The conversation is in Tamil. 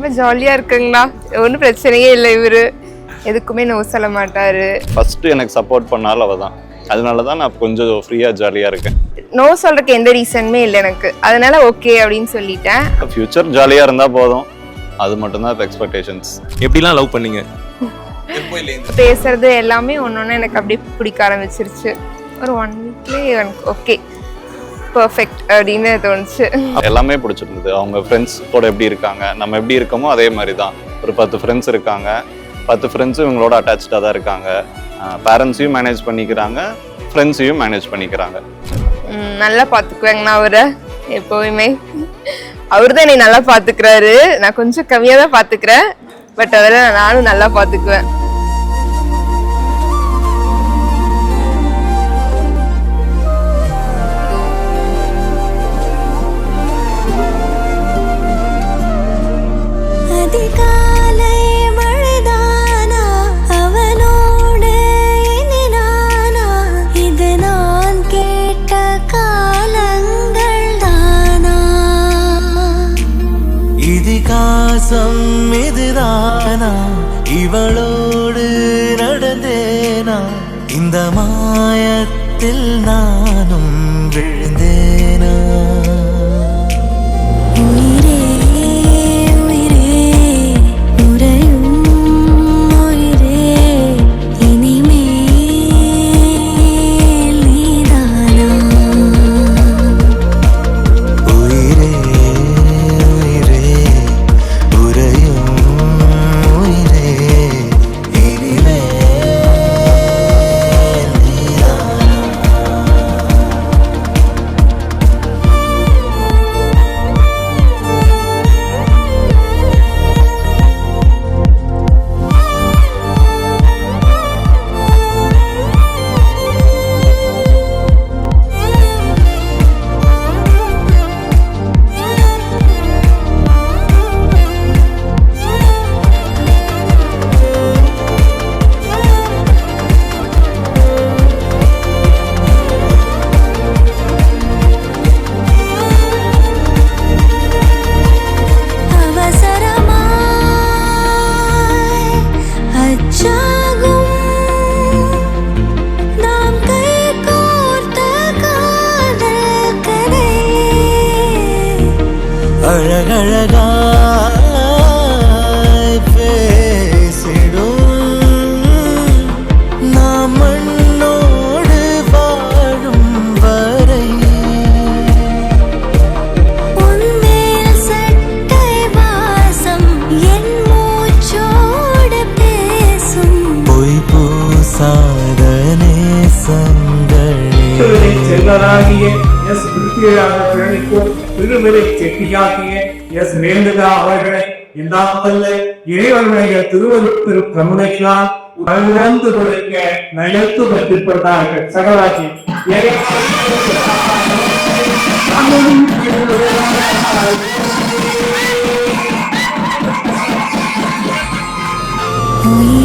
ரொம்ப ஜாலியா இருக்குங்களா, ஒன்றும் பிரச்சனையே இல்லை. இவரு எதுக்குமே நோ சொல்ல மாட்டாரு. ஃபர்ஸ்ட் எனக்கு சப்போர்ட் பண்ணாலும் அவ தான். அதனால தான் நான் கொஞ்சம் ஃப்ரீயா ஜாலியா இருக்கேன். நோ சொல்றதுக்கு எந்த ரீசனுமே இல்லை எனக்கு, அதனால ஓகே அப்படின்னு சொல்லிட்டேன். ஃபியூச்சர் ஜாலியா இருந்தா போதும், அது மட்டும் தான் எக்ஸ்பெக்டேஷன்ஸ். எப்படிலாம் லவ் பண்ணீங்க? பேசுறது எல்லாமே ஒன்னொன்னு எனக்கு அப்படியே பிடிக்க ஆரம்பிச்சிருச்சு. ஒரு 1 வீக்லேயே எனக்கு ஓகே பர்ஃபெக்ட் அப்படின்னு தோணுச்சு. எல்லாமே பிடிச்சிருந்தது. அவங்க ஃப்ரெண்ட்ஸ் கூட எப்படி இருக்காங்க, நம்ம எப்படி இருக்கோமோ அதே மாதிரி தான். ஒரு 10 ஃப்ரெண்ட்ஸ் இருக்காங்க, 10 ஃப்ரெண்ட்ஸும் இவங்களோட அட்டாச்சாக தான் இருக்காங்க. பேரண்ட்ஸையும் மேனேஜ் பண்ணிக்கிறாங்க, ஃப்ரெண்ட்ஸையும் மேனேஜ் பண்ணிக்கிறாங்க. நல்லா பார்த்துக்குவேங்கண்ணா அவரை எப்போவுமே. அவர் தான் என்னை நல்லா பார்த்துக்கிறாரு. நான் கொஞ்சம் கம்மியாக தான் பார்த்துக்கிறேன், பட் அவரை நானும் நல்லா பார்த்துக்குவேன். இதுதானா இவளோடு நடந்தேனா, இந்த மாயத்தில் நானும் விழுந்தேனா. உயிரே உயிரே உறையும் உயிரே, இனிமேல் நீதானா. உயிரே அழகழகாய் பேசிடும் நாம் மண்ணோடு வாழும் வரை, உன்மேல் சட்டை வாசம் என் மூச்சோடு பேசும், பொய் பூசாத நேசங்களே. செல்வராகிய எஸ் பிருத்தியாக பிரணிக்கும் திருவிரை செட்டியாகிய எஸ் மேலுதா அவர்களை இந்தாமல்ல இறைவனுடைய திருவருட்பெரு கருணைக்கால் உணர்ந்து கொடுக்க நினைத்து பெற்றிருப்பதாக சகராஜி உயிரே